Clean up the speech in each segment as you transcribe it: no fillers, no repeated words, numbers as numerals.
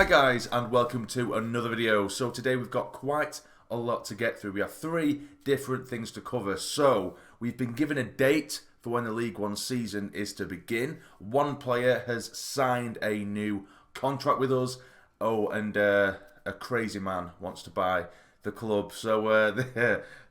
Hi guys, and welcome to another video. So today we've got quite a lot to get through. We have 3 different things to cover. So we've been given a date for when the League One season is to begin. One player has signed a new contract with us. Oh, and a crazy man wants to buy the club. So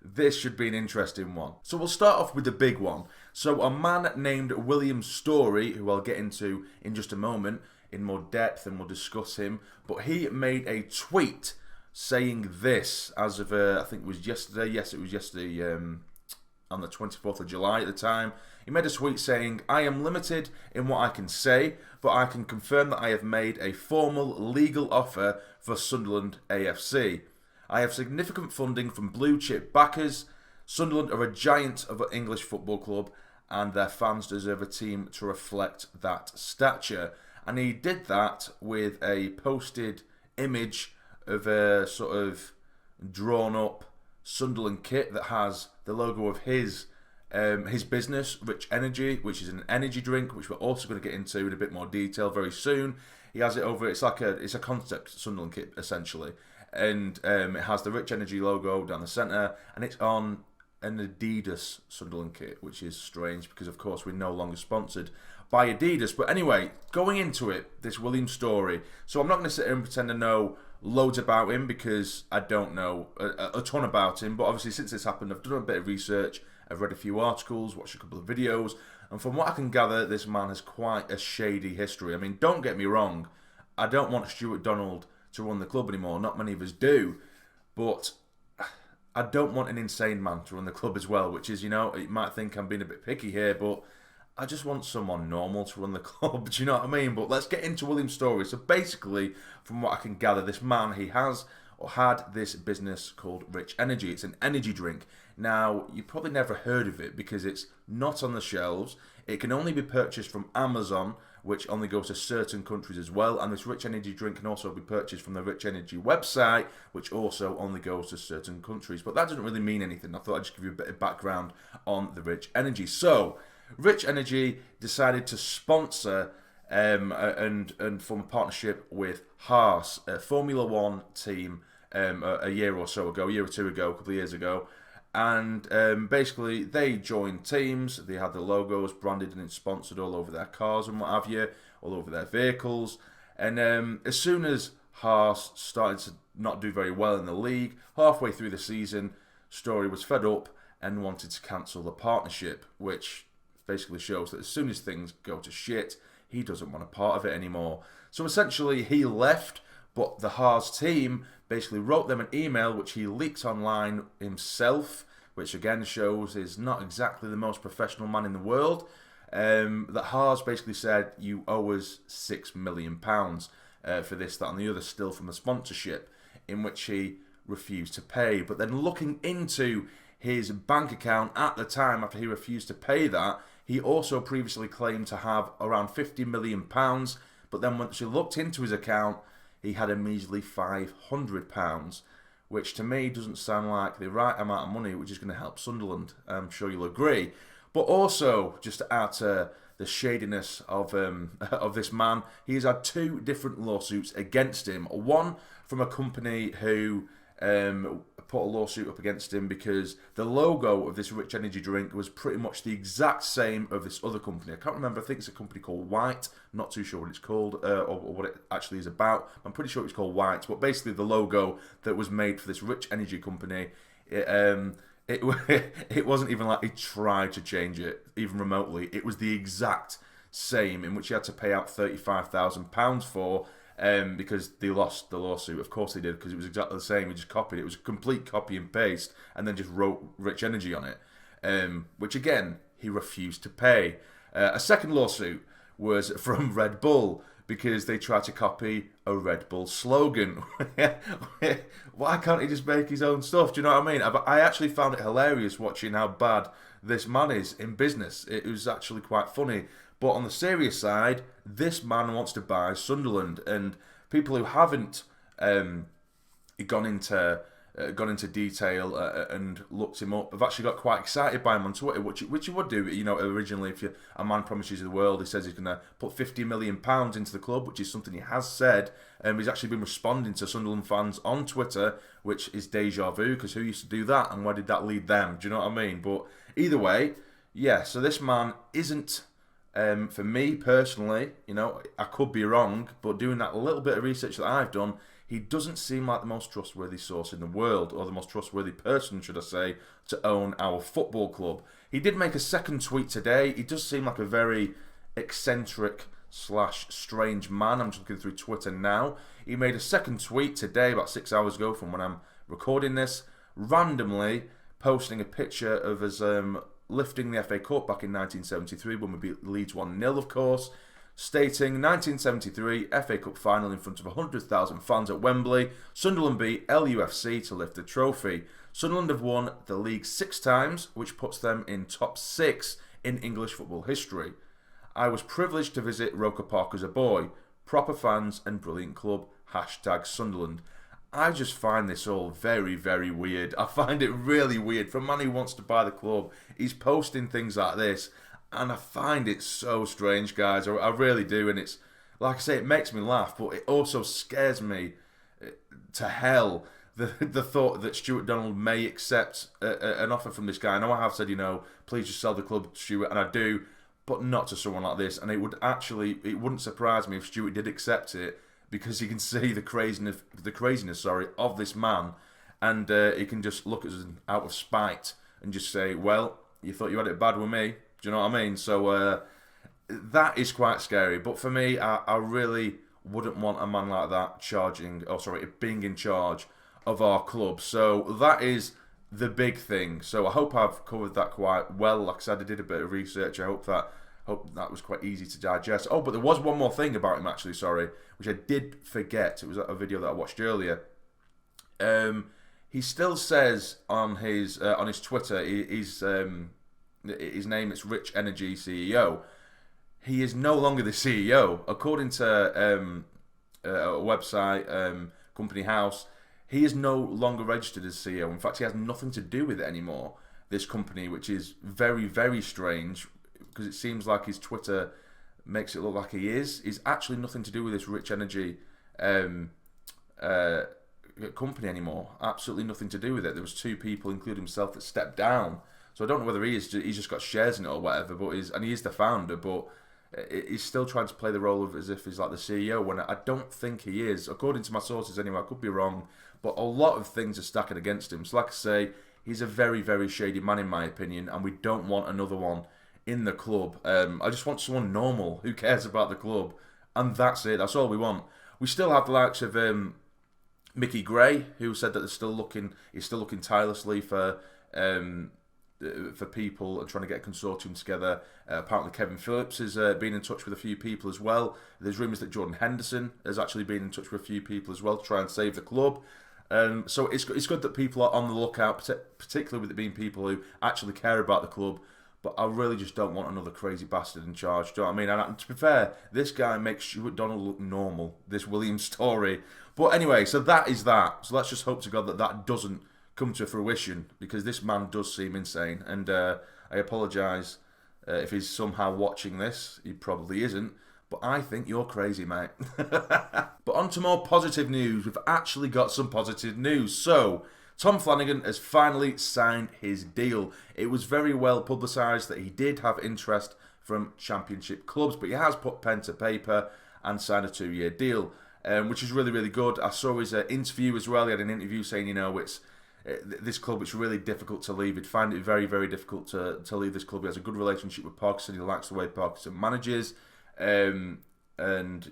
this should be an interesting one. So we'll start off with the big one. So a man named William Storey, who I'll get into in just a moment in more depth, and we'll discuss him. But he made a tweet saying this as of, I think it was yesterday. Yes, it was yesterday, on the 24th of July at the time. He made a tweet saying, "I am limited in what I can say, but I can confirm that I have made a formal legal offer for Sunderland AFC. I have significant funding from blue chip backers. Sunderland are a giant of an English football club, and their fans deserve a team to reflect that stature." And he did that with a posted image of a sort of drawn up Sunderland kit that has the logo of his business, Rich Energy, which is an energy drink, which we're also going to get into in a bit more detail very soon. He has it over. It's a concept Sunderland kit essentially, and it has the Rich Energy logo down the centre, and it's on an Adidas Sunderland kit, which is strange because of course we're no longer sponsored by Adidas. But anyway, going into it, this William Storey. So I'm not going to sit here and pretend to know loads about him because I don't know a ton about him. But obviously since this happened, I've done a bit of research. I've read a few articles, watched a couple of videos. And from what I can gather, this man has quite a shady history. I mean, don't get me wrong. I don't want Stuart Donald to run the club anymore. Not many of us do. But I don't want an insane man to run the club as well, which is, you know, you might think I'm being a bit picky here, but I just want someone normal to run the club. Do you know what I mean? But let's get into William Storey. So basically, from what I can gather, this man, he has or had this business called Rich Energy. It's an energy drink. Now, you probably never heard of it because it's not on the shelves. It can only be purchased from Amazon, which only goes to certain countries as well. And this Rich Energy drink can also be purchased from the Rich Energy website, which also only goes to certain countries. But that doesn't really mean anything. I thought I'd just give you a bit of background on the Rich Energy. So Rich Energy decided to sponsor and form a partnership with Haas, a Formula One team, a year or so ago, a year or two ago, a couple of years ago. And basically, they joined teams. They had the logos branded and sponsored all over their cars and what have you, all over their vehicles. And as soon as Haas started to not do very well in the league, halfway through the season, Storey was fed up and wanted to cancel the partnership, which basically shows that as soon as things go to shit, he doesn't want a part of it anymore. So essentially, he left, but the Haas team basically wrote them an email, which he leaked online himself, which again shows he's not exactly the most professional man in the world. That Haas basically said, "You owe us £6 million for this, that, and the other, still from the sponsorship," in which he refused to pay. But then looking into his bank account at the time after he refused to pay that, he also previously claimed to have around £50 million, but then once you looked into his account, he had a measly £500, which to me doesn't sound like the right amount of money, which is going to help Sunderland. I'm sure you'll agree. But also, just to add to the shadiness of this man, he has had 2 different lawsuits against him. One from a company who put a lawsuit up against him because the logo of this Rich Energy drink was pretty much the exact same of this other company. I can't remember. I think it's a company called White. Not too sure what it's called or what it actually is about. I'm pretty sure it's called White. But basically, the logo that was made for this Rich Energy company, it wasn't even like he tried to change it even remotely. It was the exact same, in which he had to pay out £35,000 for. Because they lost the lawsuit. Of course they did, because it was exactly the same. We just copied it. It was a complete copy and paste, and then just wrote Rich Energy on it, which again, he refused to pay. A second lawsuit was from Red Bull, because they tried to copy a Red Bull slogan. Why can't he just make his own stuff? Do you know what I mean? I actually found it hilarious watching how bad this man is in business. It was actually quite funny. But on the serious side, this man wants to buy Sunderland, and people who haven't gone into gone into detail and looked him up. I've actually got quite excited by him on Twitter, which you would do, originally if a man promises you the world, he says he's going to put £50 million into the club, which is something he has said. He's actually been responding to Sunderland fans on Twitter, which is deja vu, because who used to do that and where did that lead them? Do you know what I mean? But either way, yeah, so this man isn't, for me personally, I could be wrong, but doing that little bit of research that I've done, he doesn't seem like the most trustworthy source in the world, or the most trustworthy person, should I say, to own our football club. He did make a second tweet today. He does seem like a very eccentric / strange man. I'm just looking through Twitter now. He made a second tweet today, about 6 hours ago from when I'm recording this, randomly posting a picture of us lifting the FA Cup back in 1973 when we beat Leeds 1-0, of course, stating 1973 FA Cup final in front of 100,000 fans at Wembley. Sunderland beat LUFC to lift the trophy. Sunderland have won the league 6 times, which puts them in top 6 in English football history. I was privileged to visit Roker Park as a boy. Proper fans and brilliant club. #Sunderland. I just find this all very, very weird. I find it really weird. For a man who wants to buy the club, he's posting things like this. And I find it so strange, guys. I really do. And it's, like I say, it makes me laugh, but it also scares me to hell. The thought that Stuart Donald may accept an offer from this guy. I know I have said, please just sell the club, Stuart, and I do, but not to someone like this. And it wouldn't surprise me if Stuart did accept it, because he can see the craziness of this man, and he can just look at us out of spite and just say, well, you thought you had it bad with me. Do you know what I mean? So that is quite scary. But for me, I really wouldn't want a man like that being in charge of our club. So that is the big thing. So I hope I've covered that quite well. Like I said, I did a bit of research. I hope that was quite easy to digest. Oh, but there was one more thing about him, actually, which I did forget. It was a video that I watched earlier. He still says on his Twitter, his name is Rich Energy CEO. He is no longer the CEO. According to a website, Company House, he is no longer registered as CEO. In fact, he has nothing to do with it anymore, this company, which is very, very strange, because it seems like his Twitter makes it look like he is. He's actually nothing to do with this Rich Energy company anymore. Absolutely nothing to do with it. There was 2 people, including himself, that stepped down. So I don't know whether he's just got shares in it or whatever, and he is the founder, but he's still trying to play the role of as if he's like the CEO, when I don't think he is. According to my sources anyway, I could be wrong, but a lot of things are stacking against him. So like I say, he's a very, very shady man in my opinion, and we don't want another one in the club. I just want someone normal who cares about the club, and that's it. That's all we want. We still have the likes of Mickey Gray, who said that he's still looking tirelessly for people and trying to get a consortium together. Apparently Kevin Phillips has been in touch with a few people as well. There's rumours that Jordan Henderson has actually been in touch with a few people as well to try and save the club. So it's good that people are on the lookout, particularly with it being people who actually care about the club. But I really just don't want another crazy bastard in charge. Do you know what I mean? And to be fair, this guy makes Stuart Donald look normal, this William Storey. But anyway, so that is that. So let's just hope to God that doesn't come to fruition, because this man does seem insane. And I apologise if he's somehow watching this. He probably isn't. But I think you're crazy, mate. But on to more positive news. We've actually got some positive news. So Tom Flanagan has finally signed his deal. It was very well publicised that he did have interest from Championship clubs, but he has put pen to paper and signed a 2-year deal, which is really, really good. I saw his interview as well. He had an interview saying, it's this club, it's really difficult to leave. He'd find it very, very difficult to leave this club. He has a good relationship with Parkhurst. He likes the way Parkhurst manages. And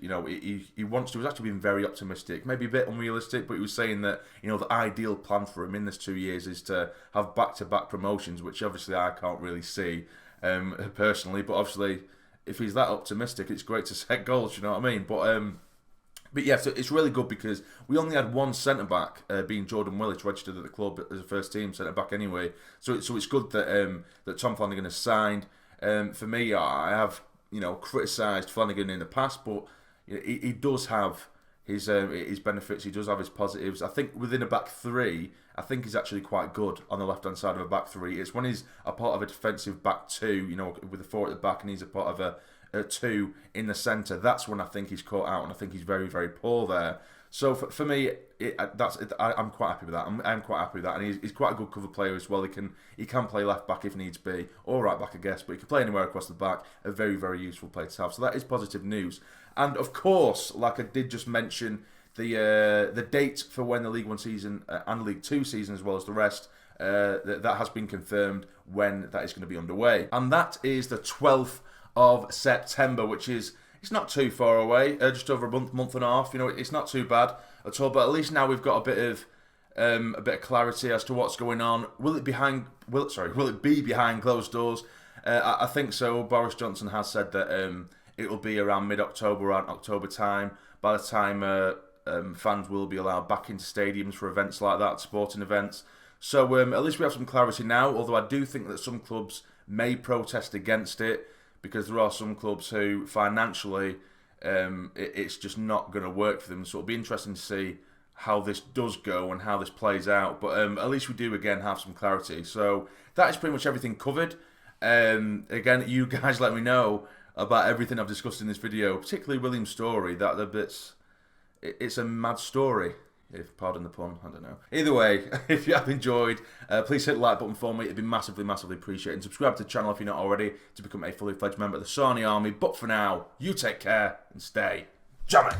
he wants to. He's actually been very optimistic, maybe a bit unrealistic, but he was saying that the ideal plan for him in this 2 years is to have back-to-back promotions, which obviously I can't really see personally. But obviously, if he's that optimistic, it's great to set goals. You know what I mean? But yeah, so it's really good because we only had one centre back, being Jordan Willis, registered at the club as a first team centre back anyway. So it's good that that Tom Flanagan has signed. For me, I have criticised Flanagan in the past, but he does have his benefits. He does have his positives. I think within a back three, I think he's actually quite good on the left-hand side of a back three. It's when he's a part of a defensive back two, you know, with a 4 at the back, and he's a part of a 2 in the centre. That's when I think he's caught out, and I think he's very, very poor there. So for me, I'm quite happy with that. I'm quite happy with that, and he's quite a good cover player as well. He can play left back if needs be, or right back, I guess, but he can play anywhere across the back. A very, very useful player to have. So that is positive news. And of course, like I did just mention, the date for when the League One season and League Two season, as well as the rest, that has been confirmed when that is going to be underway, and that is the 12th of September, which is. It's not too far away, just over a month and a half. You know, it's not too bad at all. But at least now we've got a bit of clarity as to what's going on. Will it be behind closed doors? I think so. Boris Johnson has said that it will be around mid-October, around October time. By the time fans will be allowed back into stadiums for events like that, sporting events. So at least we have some clarity now. Although I do think that some clubs may protest against it, because there are some clubs who financially it's just not going to work for them. So it'll be interesting to see how this does go and how this plays out. But at least we do again have some clarity. So that is pretty much everything covered. Again, you guys let me know about everything I've discussed in this video, particularly William Storey. It's a mad story. If pardon the pun, I don't know. Either way, if you have enjoyed, please hit the like button for me. It'd be massively, massively appreciated. And subscribe to the channel if you're not already to become a fully fledged member of the Sarny Army. But for now, you take care and stay jammy.